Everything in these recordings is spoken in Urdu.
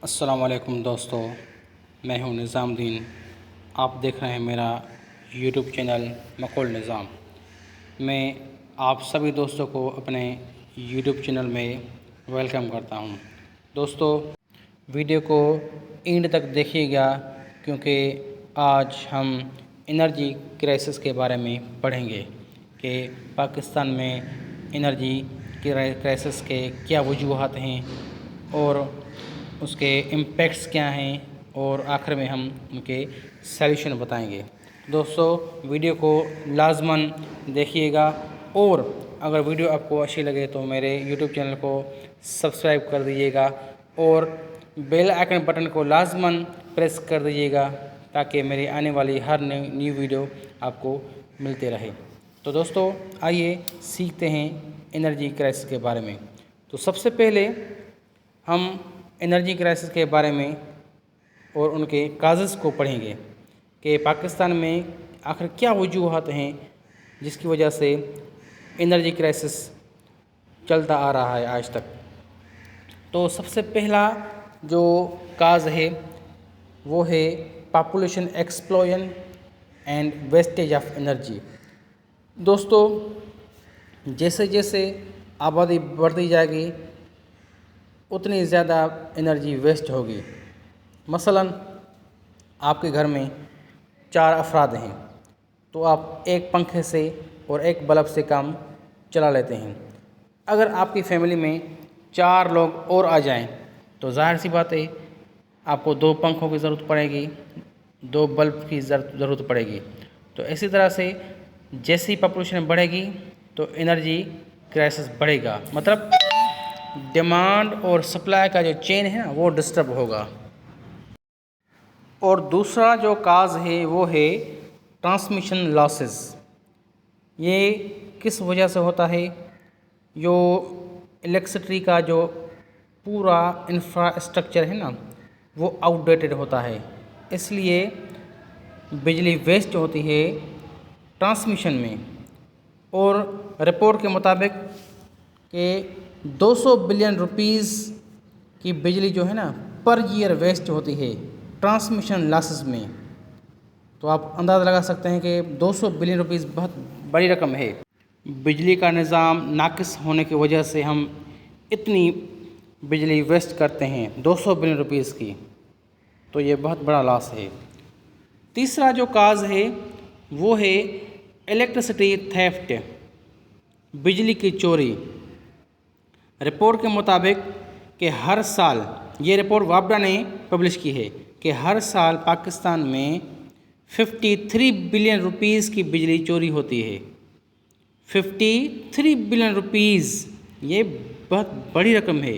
السلام علیکم دوستو، میں ہوں نظام الدین۔ آپ دیکھ رہے ہیں میرا یوٹیوب چینل مقول نظام۔ میں آپ سبھی دوستوں کو اپنے یوٹیوب چینل میں ویلکم کرتا ہوں۔ دوستو، ویڈیو کو اینڈ تک دیکھیے گا کیونکہ آج ہم انرجی کرائسس کے بارے میں پڑھیں گے کہ پاکستان میں انرجی کرائسس کے کیا وجوہات ہیں اور اس کے امپیکٹس کیا ہیں، اور آخر میں ہم ان کے سلیوشن بتائیں گے۔ دوستو، ویڈیو کو لازماً دیکھیے گا، اور اگر ویڈیو آپ کو اچھی لگے تو میرے یوٹیوب چینل کو سبسکرائب کر دیجیے گا اور بیل آئیکن بٹن کو لازماً پریس کر دیجیے گا تاکہ میری آنے والی ہر نیو ویڈیو آپ کو ملتے رہے۔ تو دوستو، آئیے سیکھتے ہیں انرجی کرائسس کے بارے میں۔ تو سب سے پہلے ہم انرجی کرائسس کے بارے میں اور ان کے کازز کو پڑھیں گے کہ پاکستان میں آخر کیا وجوہات ہیں جس کی وجہ سے انرجی کرائسس چلتا آ رہا ہے آج تک۔ تو سب سے پہلا جو کاز ہے وہ ہے population explosion and wastage of energy. دوستو، جیسے جیسے آبادی بڑھتی جائے گی اتنی زیادہ انرجی ویسٹ ہوگی۔ مثلاً آپ کے گھر میں 4 افراد ہیں تو آپ ایک پنکھے سے اور ایک بلب سے کام چلا لیتے ہیں۔ اگر آپ کی فیملی میں 4 لوگ اور آ جائیں تو ظاہر سی بات ہے آپ کو 2 پنکھوں کی ضرورت پڑے گی، 2 بلب کی ضرورت پڑے گی۔ تو اسی طرح سے جیسی پاپولیشن بڑھے گی تو انرجی کرائسس بڑھے گا، مطلب ڈیمانڈ اور سپلائی کا جو چین ہے نا وہ ڈسٹرب ہوگا۔ اور دوسرا جو کاز ہے وہ ہے ٹرانسمیشن لاسز۔ یہ کس وجہ سے ہوتا ہے؟ جو الیکٹرسٹی کا جو پورا انفراسٹرکچر ہے نا وہ آؤٹ ڈیٹڈ ہوتا ہے، اس لیے بجلی ویسٹ ہوتی ہے ٹرانسمیشن میں۔ اور رپورٹ کے مطابق کہ 200 بلین روپیز کی بجلی جو ہے نا پر ایئر ویسٹ ہوتی ہے ٹرانسمیشن لاسز میں۔ تو آپ اندازہ لگا سکتے ہیں کہ 200 بلین روپیز بہت بڑی رقم ہے۔ بجلی کا نظام ناقص ہونے کی وجہ سے ہم اتنی بجلی ویسٹ کرتے ہیں 200 بلین روپیز کی، تو یہ بہت بڑا لاس ہے۔ تیسرا جو کاز ہے وہ ہے الیکٹرسٹی تھیفٹ، بجلی کی چوری۔ رپورٹ کے مطابق کہ ہر سال، یہ رپورٹ وابڈا نے پبلش کی ہے، کہ ہر سال پاکستان میں 53 بلین روپیز کی بجلی چوری ہوتی ہے۔ 53 بلین روپیز، یہ بہت بڑی رقم ہے۔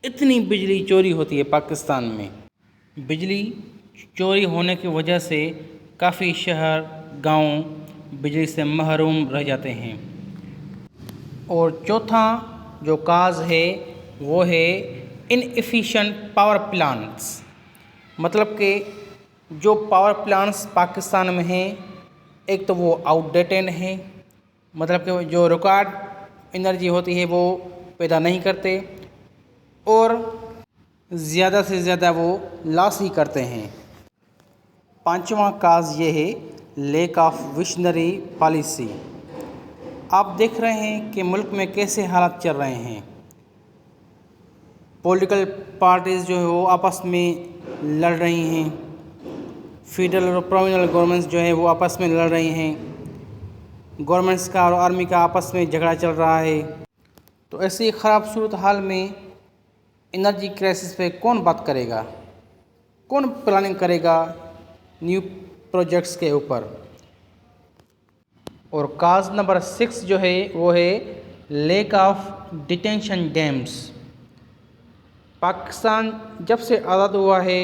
اتنی بجلی چوری ہوتی ہے پاکستان میں۔ بجلی چوری ہونے کی وجہ سے کافی شہر گاؤں بجلی سے محروم رہ جاتے ہیں۔ اور چوتھا جو کاز ہے وہ ہے انایفیشینٹ پاور پلانٹس، مطلب کہ جو پاور پلانٹس پاکستان میں ہیں ایک تو وہ آؤٹ ڈیٹڈ ہیں، مطلب کہ جو ریکوائرڈ انرجی ہوتی ہے وہ پیدا نہیں کرتے، اور زیادہ سے زیادہ وہ لاس ہی کرتے ہیں۔ پانچواں کاز یہ ہے لیک آف ویژنری پالیسی۔ آپ دیکھ رہے ہیں کہ ملک میں کیسے حالات چل رہے ہیں۔ پولیٹیکل پارٹیز جو ہے وہ آپس میں لڑ رہی ہیں، فیڈرل اور پروونشل گورنمنٹس جو ہے وہ آپس میں لڑ رہی ہیں، گورنمنٹس کا اور آرمی کا آپس میں جھگڑا چل رہا ہے۔ تو ایسی خراب صورتحال میں انرجی کرائسس پہ کون بات کرے گا، کون پلاننگ کرے گا نیو پروجیکٹس کے اوپر؟ اور کاز نمبر 6 جو ہے وہ ہے lack of detention dams. Pakistan جب سے آزاد ہوا ہے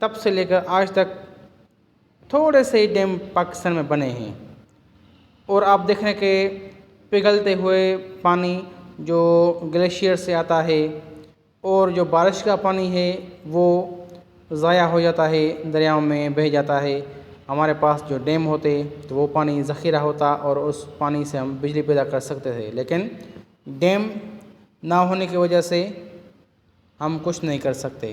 تب سے لے کر آج تک تھوڑے سے ڈیم پاکستان میں بنے ہیں، اور آپ دیکھ رہے ہیں کہ پگھلتے ہوئے پانی جو گلیشیئر سے آتا ہے اور جو بارش کا پانی ہے وہ ضائع ہو جاتا ہے، دریاؤں میں بہہ جاتا ہے۔ ہمارے پاس جو ڈیم ہوتے تو وہ پانی ذخیرہ ہوتا اور اس پانی سے ہم بجلی پیدا کر سکتے تھے، لیکن ڈیم نہ ہونے کی وجہ سے ہم کچھ نہیں کر سکتے۔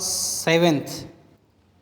7,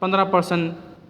15%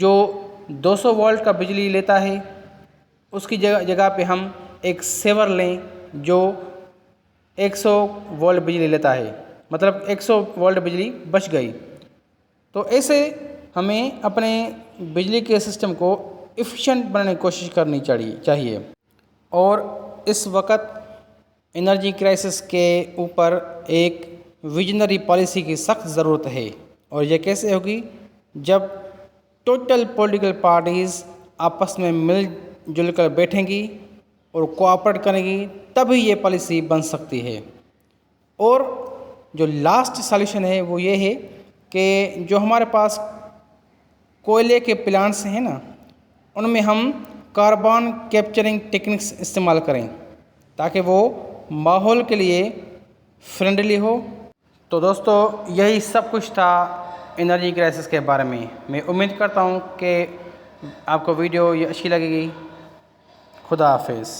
جو 200 وولٹ کا بجلی لیتا ہے اس کی جگہ پہ ہم ایک سیور لیں جو 100 وولٹ بجلی لیتا ہے، مطلب 100 وولٹ بجلی بچ گئی۔ تو ایسے ہمیں اپنے بجلی کے سسٹم کو ایفیشینٹ بنانے کی کوشش کرنی چاہیے۔ اور اس وقت انرجی کرائسس کے اوپر ایک ویژنری پالیسی کی سخت ضرورت ہے، اور یہ کیسے ہوگی؟ جب ٹوٹل پولیٹیکل پارٹیز آپس میں مل جل کر بیٹھیں گی اور کوآپریٹ کریں گی، تبھی یہ پالیسی بن سکتی ہے۔ اور جو لاسٹ سالوشن ہے وہ یہ ہے کہ جو ہمارے پاس کوئلے کے پلانٹس ہیں نا، ان میں ہم کاربن کیپچرنگ ٹیکنکس استعمال کریں تاکہ وہ ماحول کے لیے فرینڈلی ہو۔ تو دوستو، یہی سب کچھ تھا انرجی کرائسس کے بارے میں۔ میں امید کرتا ہوں کہ آپ کو ویڈیو یہ اچھی لگے گی۔ خدا حافظ۔